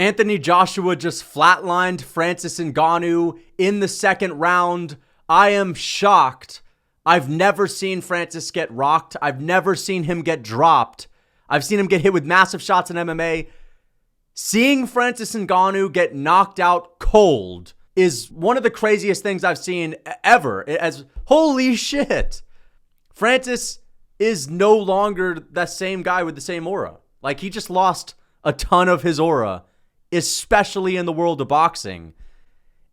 Anthony Joshua just flatlined Francis Ngannou in the second round. I am shocked. I've never seen Francis get rocked. I've never seen him get dropped. I've seen him get hit with massive shots in MMA. Seeing Francis Ngannou get knocked out cold is one of the craziest things I've seen ever. Holy shit. Francis is no longer that same guy with the same aura. Like, he just lost a ton of his aura, especially in the world of boxing.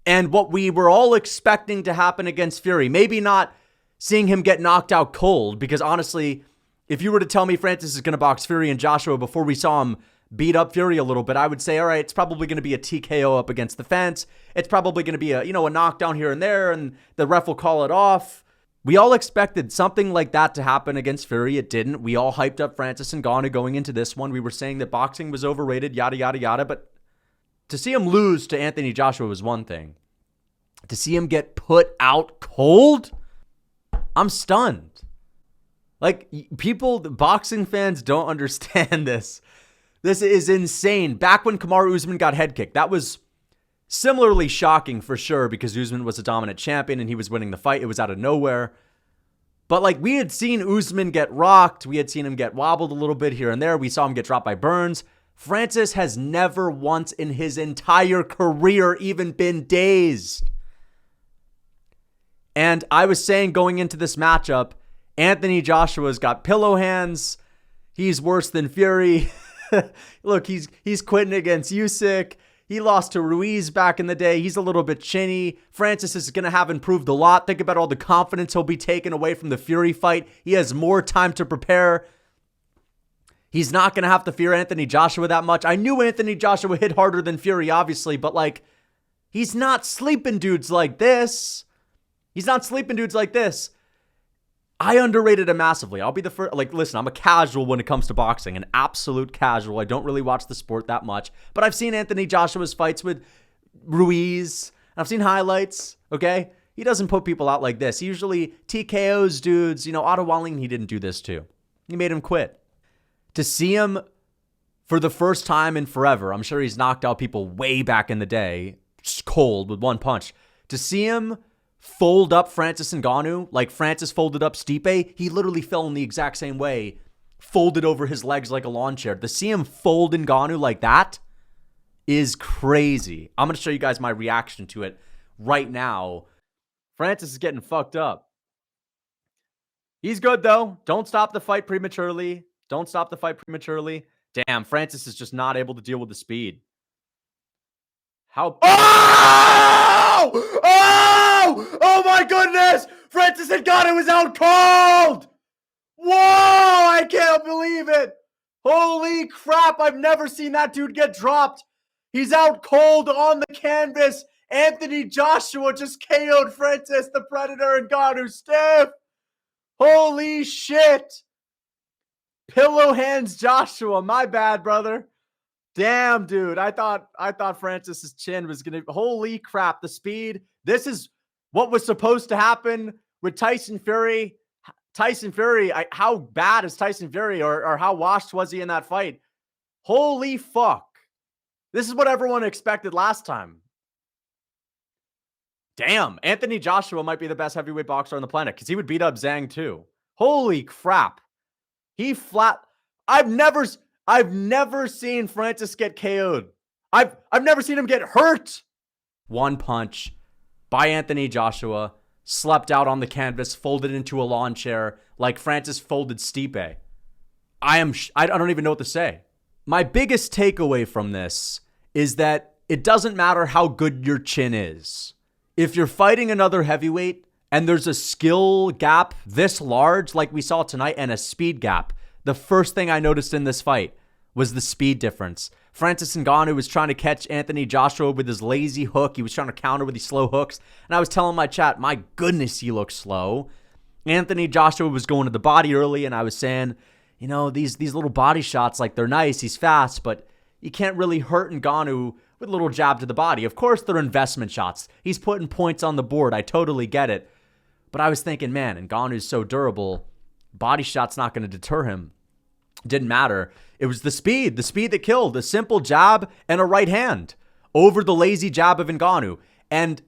And what we were all expecting to happen against Fury, maybe not seeing him get knocked out cold, because honestly, if you were to tell me Francis is going to box Fury and Joshua before we saw him beat up Fury a little bit, I would say, all right, it's probably going to be a TKO up against the fence. It's probably going to be a knockdown here and there, and the ref will call it off. We all expected something like that to happen against Fury. It didn't. We all hyped up Francis Ngannou going into this one. We were saying that boxing was overrated, yada, yada, yada. But to see him lose to Anthony Joshua was one thing. To see him get put out cold, I'm stunned. Like, boxing fans don't understand this. This is insane. Back when Kamaru Usman got head kicked, that was similarly shocking for sure, because Usman was a dominant champion and he was winning the fight. It was out of nowhere. But like, we had seen Usman get rocked. We had seen him get wobbled a little bit here and there. We saw him get dropped by Burns. Francis has never once in his entire career even been dazed. And I was saying going into this matchup, Anthony Joshua's got pillow hands. He's worse than Fury. Look, he's quitting against Usyk. He lost to Ruiz back in the day. He's a little bit chinny. Francis is going to have improved a lot. Think about all the confidence he'll be taken away from the Fury fight. He has more time to prepare. He's not going to have to fear Anthony Joshua that much. I knew Anthony Joshua hit harder than Fury, obviously, but like, he's not sleeping dudes like this. I underrated him massively. I'll be the first. Like, listen, I'm a casual when it comes to boxing, an absolute casual. I don't really watch the sport that much, but I've seen Anthony Joshua's fights with Ruiz. I've seen highlights, okay? He doesn't put people out like this. He usually TKOs dudes. Otto Walling, he didn't do this too. He made him quit. To see him for the first time in forever, I'm sure he's knocked out people way back in the day, just cold with one punch. To see him fold up Francis Ngannou like Francis folded up Stipe, he literally fell in the exact same way, folded over his legs like a lawn chair. To see him fold Ngannou like that is crazy. I'm going to show you guys my reaction to it right now. Francis is getting fucked up. He's good, though. Don't stop the fight prematurely. Damn, Francis is just not able to deal with the speed. How... Oh my goodness! Francis Ngannou was out cold! Whoa! I can't believe it! Holy crap! I've never seen that dude get dropped. He's out cold on the canvas. Anthony Joshua just KO'd Francis the Predator Ngannou stiff. Holy shit! Pillow hands Joshua. My bad, brother. Damn, dude. I thought Francis's chin was going to... Holy crap. The speed. This is what was supposed to happen with Tyson Fury. How bad is Tyson Fury, or how washed was he in that fight? Holy fuck. This is what everyone expected last time. Damn. Anthony Joshua might be the best heavyweight boxer on the planet, because he would beat up Zhang too. Holy crap. I've never seen Francis get KO'd. I've never seen him get hurt. One punch by Anthony Joshua, slept out on the canvas, folded into a lawn chair like Francis folded Stipe. I don't even know what to say. My biggest takeaway from this is that it doesn't matter how good your chin is. If you're fighting another heavyweight and there's a skill gap this large like we saw tonight and a speed gap, the first thing I noticed in this fight was the speed difference. Francis Ngannou was trying to catch Anthony Joshua with his lazy hook. He was trying to counter with these slow hooks. And I was telling my chat, my goodness, he looks slow. Anthony Joshua was going to the body early, and I was saying, these little body shots, like, they're nice. He's fast, but you can't really hurt Ngannou with a little jab to the body. Of course, they're investment shots. He's putting points on the board. I totally get it. But I was thinking, man, Ngannou's so durable. Body shot's not going to deter him. Didn't matter. It was the speed that killed. A simple jab and a right hand over the lazy jab of Ngannou. And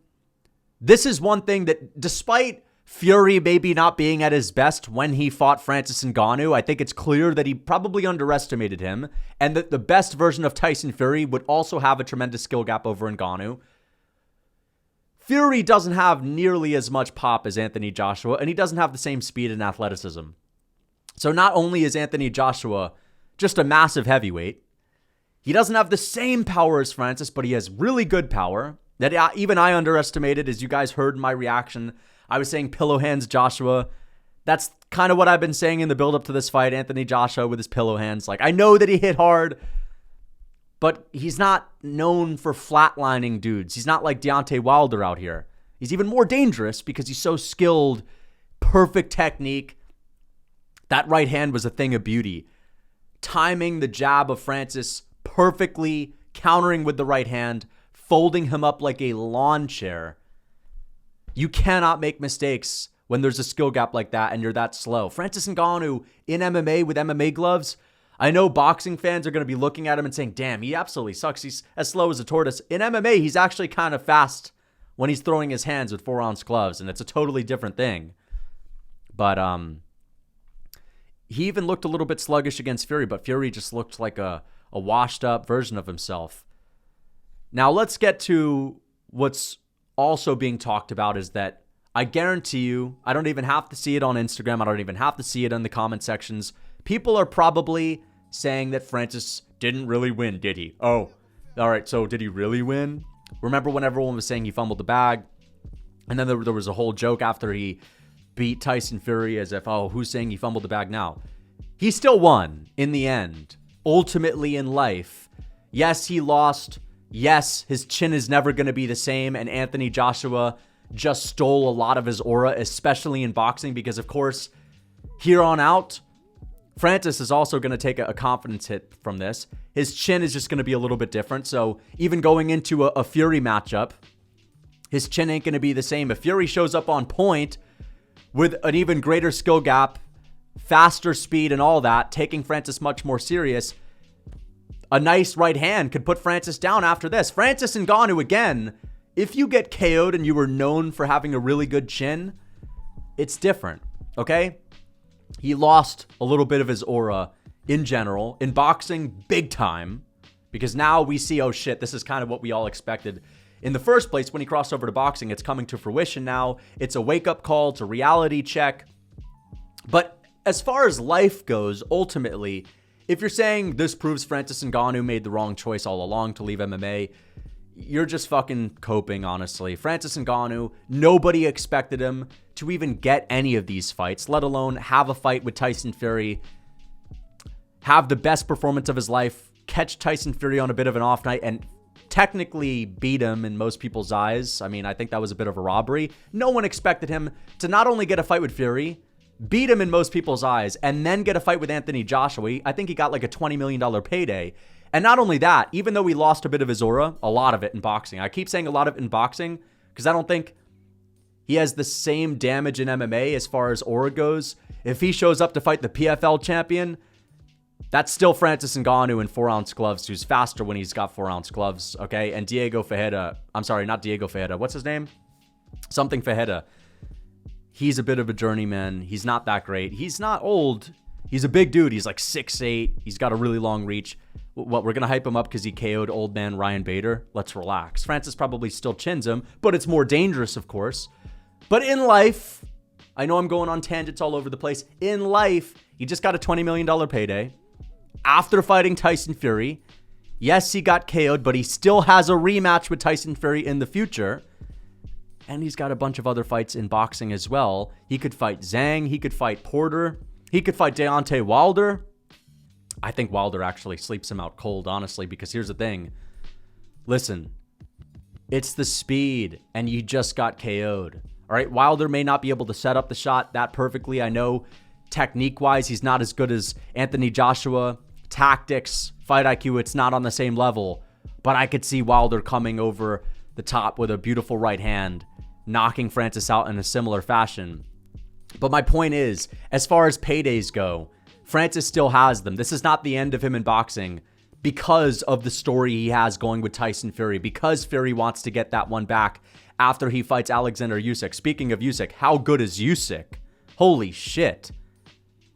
this is one thing that, despite Fury maybe not being at his best when he fought Francis Ngannou, I think it's clear that he probably underestimated him, and that the best version of Tyson Fury would also have a tremendous skill gap over Ngannou. Fury doesn't have nearly as much pop as Anthony Joshua, and he doesn't have the same speed and athleticism. So not only is Anthony Joshua just a massive heavyweight, he doesn't have the same power as Francis, but he has really good power that even I underestimated. As you guys heard in my reaction, I was saying pillow hands Joshua. That's kind of what I've been saying in the build-up to this fight. Anthony Joshua with his pillow hands. Like, I know that he hit hard, but he's not known for flatlining dudes. He's not like Deontay Wilder out here. He's even more dangerous because he's so skilled, perfect technique. That right hand was a thing of beauty. Timing the jab of Francis perfectly, countering with the right hand, folding him up like a lawn chair. You cannot make mistakes when there's a skill gap like that and you're that slow. Francis Ngannou in MMA with MMA gloves, I know boxing fans are going to be looking at him and saying, damn, he absolutely sucks. He's as slow as a tortoise. In MMA, he's actually kind of fast when he's throwing his hands with 4-ounce gloves, and it's a totally different thing. But he even looked a little bit sluggish against Fury, but Fury just looked like a washed-up version of himself. Now, let's get to what's also being talked about is that I guarantee you, I don't even have to see it on Instagram. I don't even have to see it in the comment sections. People are probably saying that Francis didn't really win, did he? Oh, all right, so did he really win? Remember when everyone was saying he fumbled the bag? And then there was a whole joke after he beat Tyson Fury as if, oh, who's saying he fumbled the bag now? He still won in the end. Ultimately in life, yes, he lost. Yes, his chin is never going to be the same, and Anthony Joshua just stole a lot of his aura, especially in boxing, because, of course, here on out, Francis is also going to take a confidence hit from this. His chin is just going to be a little bit different, so even going into a Fury matchup, his chin ain't going to be the same. If Fury shows up on point with an even greater skill gap, faster speed and all that, taking Francis much more serious, a nice right hand could put Francis down after this. Francis Ngannou, again, if you get KO'd and you were known for having a really good chin, it's different, okay? He lost a little bit of his aura in general. In boxing, big time, because now we see, oh shit, this is kind of what we all expected. In the first place, when he crossed over to boxing, it's coming to fruition now. It's a wake-up call. It's a reality check. But as far as life goes, ultimately, if you're saying this proves Francis Ngannou made the wrong choice all along to leave MMA, you're just fucking coping, honestly. Francis Ngannou, nobody expected him to even get any of these fights, let alone have a fight with Tyson Fury, have the best performance of his life, catch Tyson Fury on a bit of an off night, and technically beat him in most people's eyes. I mean, I think that was a bit of a robbery. No one expected him to not only get a fight with Fury, beat him in most people's eyes, and then get a fight with Anthony Joshua. I think he got like a $20 million payday. And not only that, even though he lost a bit of his aura, a lot of it in boxing. I keep saying a lot of it in boxing because I don't think he has the same damage in MMA as far as aura goes. If he shows up to fight the PFL champion, that's still Francis Ngannou in 4-ounce gloves, who's faster when he's got 4-ounce gloves, okay? And Diego Ferreira, I'm sorry, not Diego Ferreira. What's his name? Something Ferreira. He's a bit of a journeyman. He's not that great. He's not old. He's a big dude. He's like 6'8". He's got a really long reach. What, we're going to hype him up because he KO'd old man Ryan Bader? Let's relax. Francis probably still chins him, but it's more dangerous, of course. But in life, I know I'm going on tangents all over the place. In life, he just got a $20 million payday after fighting Tyson Fury. Yes, he got KO'd, but he still has a rematch with Tyson Fury in the future. And he's got a bunch of other fights in boxing as well. He could fight Zhang. He could fight Porter. He could fight Deontay Wilder. I think Wilder actually sleeps him out cold, honestly, because here's the thing. Listen, it's the speed, and you just got KO'd. All right, Wilder may not be able to set up the shot that perfectly. I know technique-wise, he's not as good as Anthony Joshua. Tactics, fight IQ, it's not on the same level. But I could see Wilder coming over the top with a beautiful right hand, knocking Francis out in a similar fashion. But my point is, as far as paydays go, Francis still has them. This is not the end of him in boxing because of the story he has going with Tyson Fury, because Fury wants to get that one back after he fights Alexander Usyk. Speaking of Usyk, how good is Usyk? Holy shit.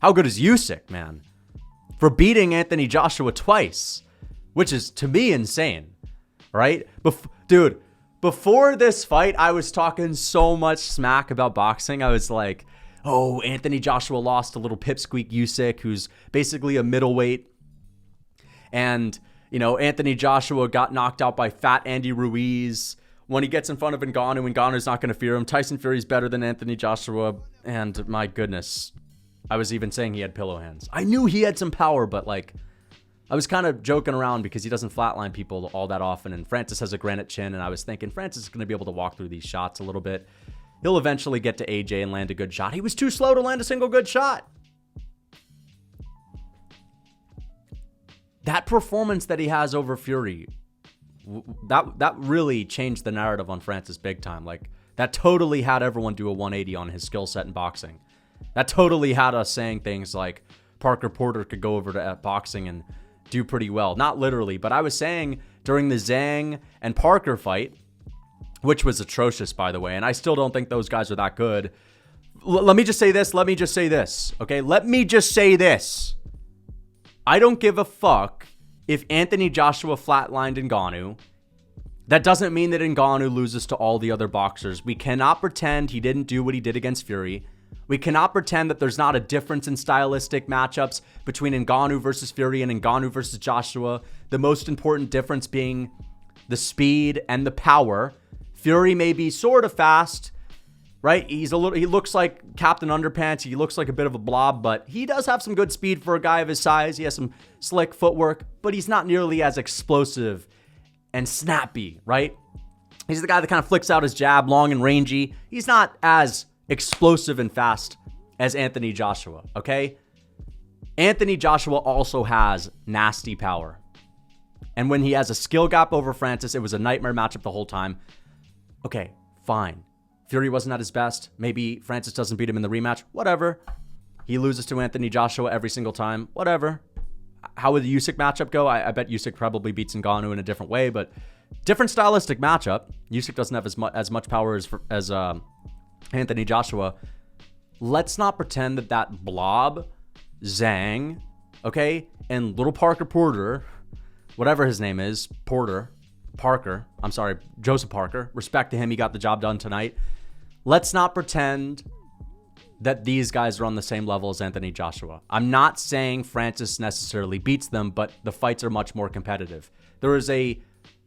How good is Usyk, man? For beating Anthony Joshua twice, which is, to me, insane, right? Dude, before this fight, I was talking so much smack about boxing. I was like, oh, Anthony Joshua lost to little pipsqueak Usyk, who's basically a middleweight. And, you know, Anthony Joshua got knocked out by fat Andy Ruiz. When he gets in front of Ngannou, Ngannou's not going to fear him. Tyson Fury's better than Anthony Joshua. And my goodness, I was even saying he had pillow hands. I knew he had some power, but like, I was kind of joking around because he doesn't flatline people all that often. And Francis has a granite chin. And I was thinking Francis is going to be able to walk through these shots a little bit. He'll eventually get to AJ and land a good shot. He was too slow to land a single good shot. That performance that he has over Fury, that really changed the narrative on Francis big time. Like, that totally had everyone do a 180 on his skill set in boxing. That totally had us saying things like Parker Porter could go over to boxing and do pretty well. Not literally, but I was saying during the Zhang and Parker fight, which was atrocious, by the way, and I still don't think those guys are that good. Let me just say this. Okay? Let me just say this. I don't give a fuck if Anthony Joshua flatlined Ngannou. That doesn't mean that Ngannou loses to all the other boxers. We cannot pretend he didn't do what he did against Fury. We cannot pretend that there's not a difference in stylistic matchups between Ngannou versus Fury and Ngannou versus Joshua. The most important difference being the speed and the power. Fury may be sort of fast, right? He looks like Captain Underpants. He looks like a bit of a blob, but he does have some good speed for a guy of his size. He has some slick footwork, but he's not nearly as explosive and snappy, right? He's the guy that kind of flicks out his jab, long and rangy. He's not as explosive and fast as Anthony Joshua, okay? Anthony Joshua also has nasty power. And when he has a skill gap over Francis, it was a nightmare matchup the whole time. Okay, fine. Fury wasn't at his best. Maybe Francis doesn't beat him in the rematch. Whatever. He loses to Anthony Joshua every single time. Whatever. How would the Usyk matchup go? I bet Usyk probably beats Ngannou in a different way, but different stylistic matchup. Usyk doesn't have as much power as Anthony Joshua. Let's not pretend that blob, Zhang, okay, and little Parker Porter, whatever his name is, Joseph Parker. Respect to him. He got the job done tonight. Let's not pretend that these guys are on the same level as Anthony Joshua. I'm not saying Francis necessarily beats them, but the fights are much more competitive. There is a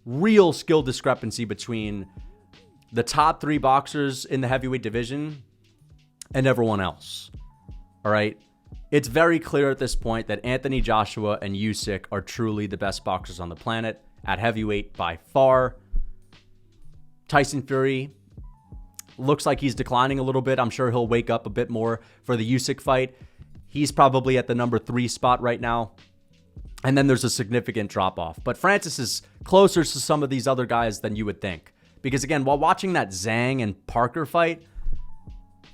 real skill discrepancy between the top 3 boxers in the heavyweight division and everyone else. All right? It's very clear at this point that Anthony Joshua and Usyk are truly the best boxers on the planet at heavyweight by far. Tyson Fury looks like he's declining a little bit. I'm sure he'll wake up a bit more for the Usyk fight. He's probably at the number 3 spot right now. And then there's a significant drop-off. But Francis is closer to some of these other guys than you would think. Because again, while watching that Zhang and Parker fight,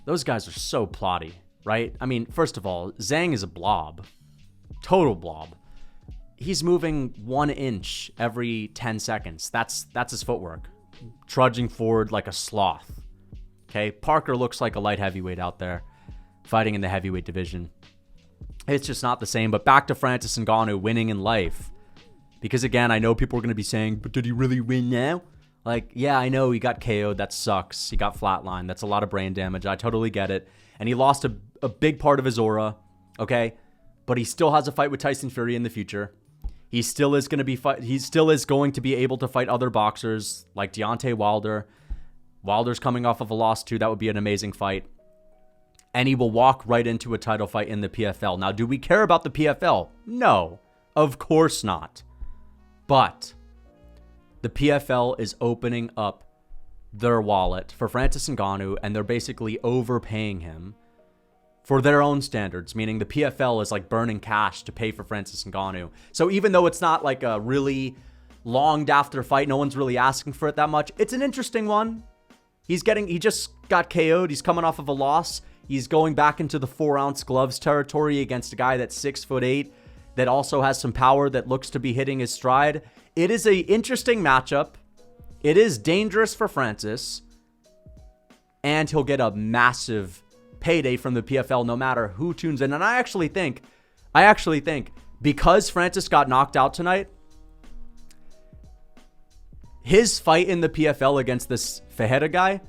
those guys are so plotty, right? I mean, first of all, Zhang is a blob. Total blob. He's moving 1 inch every 10 seconds. That's his footwork. Trudging forward like a sloth. Okay, Parker looks like a light heavyweight out there, fighting in the heavyweight division. It's just not the same. But back to Francis Ngannou winning in life. Because again, I know people are going to be saying, but did he really win now? Like, yeah, I know he got KO'd. That sucks. He got flatlined. That's a lot of brain damage. I totally get it. And he lost a big part of his aura, okay? But he still has a fight with Tyson Fury in the future. He still is going to be able to fight other boxers like Deontay Wilder. Wilder's coming off of a loss too. That would be an amazing fight. And he will walk right into a title fight in the PFL. Now, do we care about the PFL? No, of course not. But the PFL is opening up their wallet for Francis Ngannou, and they're basically overpaying him for their own standards, meaning the PFL is like burning cash to pay for Francis Ngannou. So even though it's not like a really longed after fight, no one's really asking for it that much, it's an interesting one. He just got KO'd. He's coming off of a loss. He's going back into the 4-ounce gloves territory against a guy that's 6'8", that also has some power, that looks to be hitting his stride. It is an interesting matchup. It is dangerous for Francis. And he'll get a massive payday from the PFL no matter who tunes in. And I actually think because Francis got knocked out tonight, his fight in the PFL against this Fajeda guy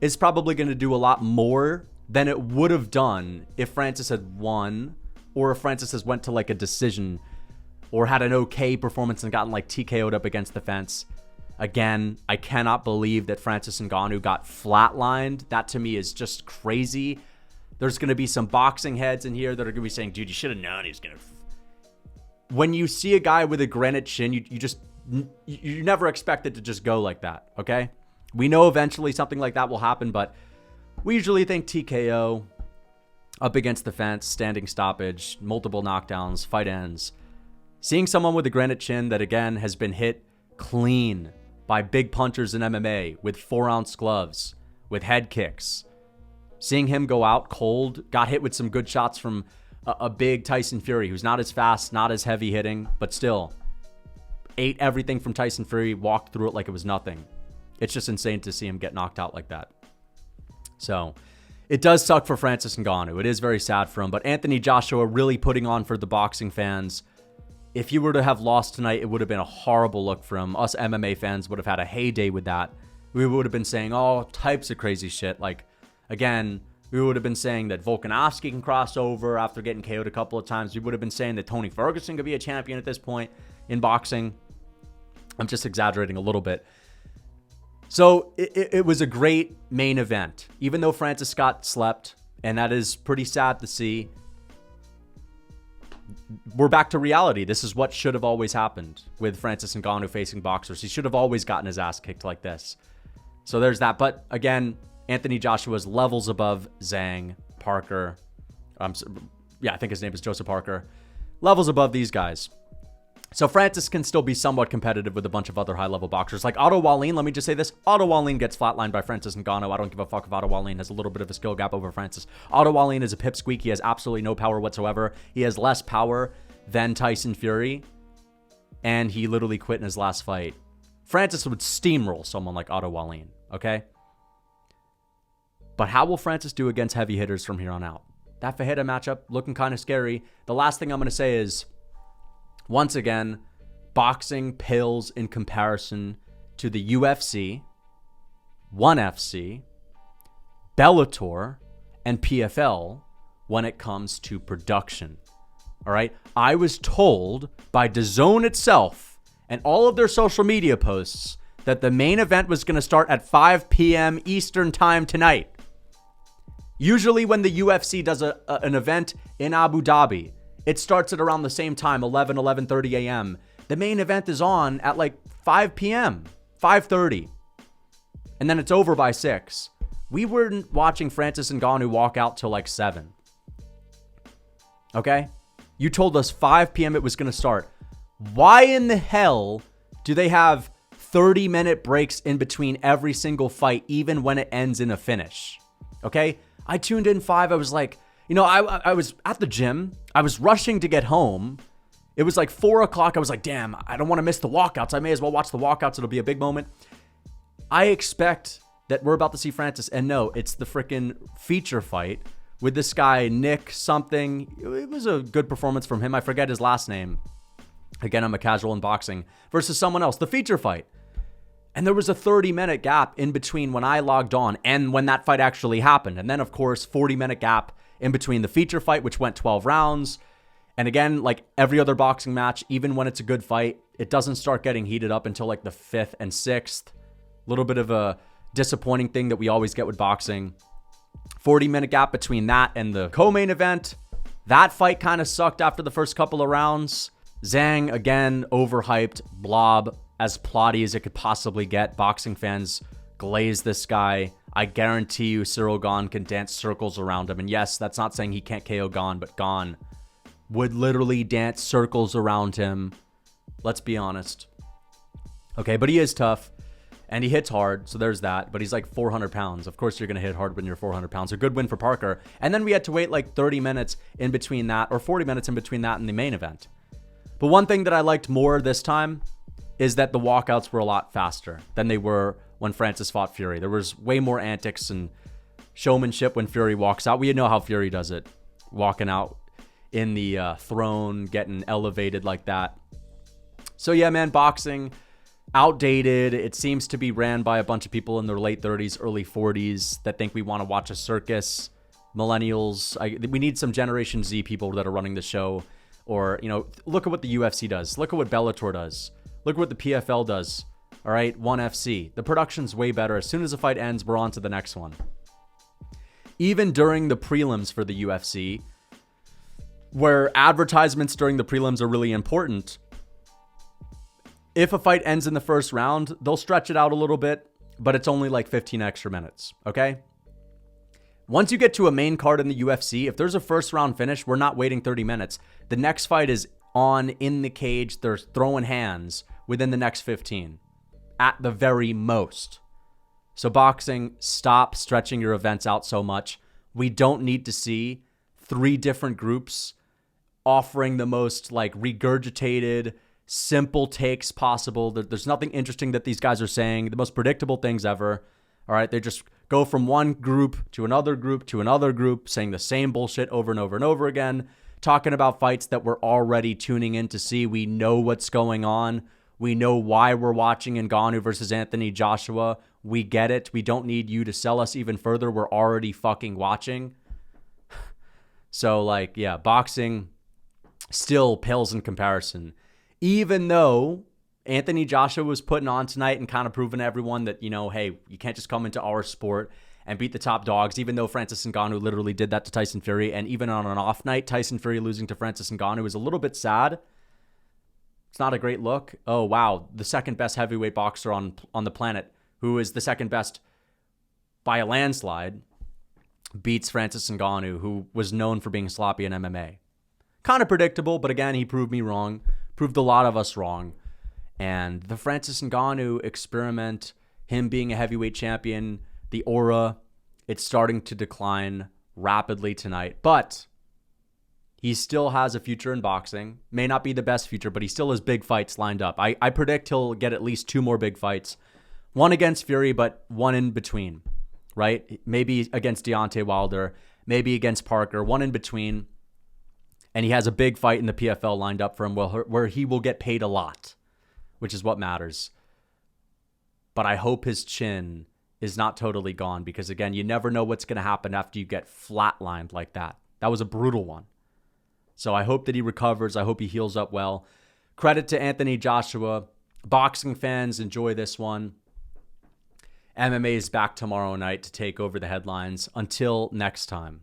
is probably going to do a lot more than it would have done if Francis had won, or if Francis has went to like a decision or had an okay performance and gotten like TKO'd up against the fence. Again, I cannot believe that Francis Ngannou got flatlined. That to me is just crazy. There's going to be some boxing heads in here that are going to be saying, dude, you should have known he was going to... When you see a guy with a granite chin, you never expect it to just go like that, okay? We know eventually something like that will happen, but we usually think TKO, up against the fence, standing stoppage, multiple knockdowns, fight ends. Seeing someone with a granite chin that, again, has been hit clean by big punchers in MMA with 4-ounce gloves, with head kicks. Seeing him go out cold, got hit with some good shots from a big Tyson Fury, who's not as fast, not as heavy hitting, but still ate everything from Tyson Fury, walked through it like it was nothing. It's just insane to see him get knocked out like that. So it does suck for Francis Ngannou. It is very sad for him, but Anthony Joshua really putting on for the boxing fans. If he were to have lost tonight, it would have been a horrible look for him. Us MMA fans would have had a heyday with that. We would have been saying all types of crazy shit. Like, again, we would have been saying that Volkanovski can cross over after getting KO'd a couple of times. We would have been saying that Tony Ferguson could be a champion at this point in boxing. I'm just exaggerating a little bit. So it was a great main event, even though Francis Scott slept, and that is pretty sad to see. We're back to reality. This is what should have always happened with Francis Ngannou facing boxers. He should have always gotten his ass kicked like this. So there's that. But again, Anthony Joshua's levels above Zhang, Parker. I think his name is Joseph Parker. Levels above these guys. So Francis can still be somewhat competitive with a bunch of other high-level boxers. Like Otto Wallin, let me just say this. Otto Wallin gets flatlined by Francis Ngannou. I don't give a fuck if Otto Wallin has a little bit of a skill gap over Francis. Otto Wallin is a pipsqueak. He has absolutely no power whatsoever. He has less power than Tyson Fury. And he literally quit in his last fight. Francis would steamroll someone like Otto Wallin, okay? But how will Francis do against heavy hitters from here on out? That Fajeda matchup looking kind of scary. The last thing I'm going to say is, once again, boxing pales in comparison to the UFC, ONE FC, Bellator, and PFL when it comes to production. All right? I was told by DAZN itself and all of their social media posts that the main event was going to start at 5 p.m. Eastern time tonight. Usually when the UFC does an event in Abu Dhabi, it starts at around the same time, 11:30 a.m. The main event is on at like 5 p.m., 5:30. And then it's over by 6. We weren't watching Francis Ngannou walk out till like 7. Okay? You told us 5 p.m. it was going to start. Why in the hell do they have 30-minute breaks in between every single fight, even when it ends in a finish? Okay? I tuned in 5. I was like, I was at the gym. I was rushing to get home. It was like 4 o'clock. I was like, damn, I don't want to miss the walkouts. I may as well watch the walkouts. It'll be a big moment. I expect that we're about to see Francis. And no, it's the freaking feature fight with this guy, Nick something. It was a good performance from him. I forget his last name. Again, I'm a casual in boxing. Versus someone else. The feature fight. And there was a 30-minute gap in between when I logged on and when that fight actually happened. And then, of course, 40-minute gap in between the feature fight, which went 12 rounds. And again, like every other boxing match, even when it's a good fight, it doesn't start getting heated up until like the 5th and 6th. A little bit of a disappointing thing that we always get with boxing. 40-minute gap between that and the co-main event. That fight kind of sucked after the first couple of rounds. Zhang, again, overhyped. Blob, as plotty as it could possibly get. Boxing fans glaze this guy. I guarantee you Cyril Gane can dance circles around him. And yes, that's not saying he can't KO Gane, but Gane would literally dance circles around him. Let's be honest. Okay, but he is tough. And he hits hard, so there's that. But he's like 400 pounds. Of course, you're going to hit hard when you're 400 pounds. A good win for Parker. And then we had to wait like 30 minutes in between that, or 40 minutes in between that and the main event. But one thing that I liked more this time is that the walkouts were a lot faster than they were when Francis fought Fury. There was way more antics and showmanship when Fury walks out. We know how Fury does it. Walking out in the throne, getting elevated like that. So yeah, man, boxing... outdated. It seems to be ran by a bunch of people in their late 30s, early 40s that think we want to watch a circus. Millennials. We need some Generation Z people that are running the show. Or, look at what the UFC does. Look at what Bellator does. Look at what the PFL does. All right, ONE FC. The production's way better. As soon as the fight ends, we're on to the next one. Even during the prelims for the UFC, where advertisements during the prelims are really important, if a fight ends in the first round, they'll stretch it out a little bit, but it's only like 15 extra minutes, okay? Once you get to a main card in the UFC, if there's a first round finish, we're not waiting 30 minutes. The next fight is on in the cage. They're throwing hands within the next 15 at the very most. So boxing, stop stretching your events out so much. We don't need to see 3 different groups offering the most like regurgitated, simple takes possible. There's nothing interesting that these guys are saying. The most predictable things ever. All right, they just go from one group to another group to another group, saying the same bullshit over and over and over again, talking about fights that we're already tuning in to see. We know what's going on. We know why we're watching Ngannou versus Anthony Joshua. We get it. We don't need you to sell us even further. We're already fucking watching. So, like, yeah, boxing still pales in comparison. Even though Anthony Joshua was putting on tonight and kind of proving to everyone that, hey, you can't just come into our sport and beat the top dogs, even though Francis Ngannou literally did that to Tyson Fury. And even on an off night, Tyson Fury losing to Francis Ngannou is a little bit sad. It's not a great look. Oh, wow. The second best heavyweight boxer on the planet, who is the second best by a landslide, beats Francis Ngannou, who was known for being sloppy in MMA. Kind of predictable, but again, he proved me wrong. Proved a lot of us wrong. And the Francis Ngannou experiment, him being a heavyweight champion, the aura, it's starting to decline rapidly tonight. But he still has a future in boxing. May not be the best future, but he still has big fights lined up. I predict he'll get at least 2 more big fights. One against Fury, but one in between, right? Maybe against Deontay Wilder, maybe against Parker, one in between. And he has a big fight in the PFL lined up for him where he will get paid a lot, which is what matters. But I hope his chin is not totally gone because, again, you never know what's going to happen after you get flatlined like that. That was a brutal one. So I hope that he recovers. I hope he heals up well. Credit to Anthony Joshua. Boxing fans, enjoy this one. MMA is back tomorrow night to take over the headlines. Until next time.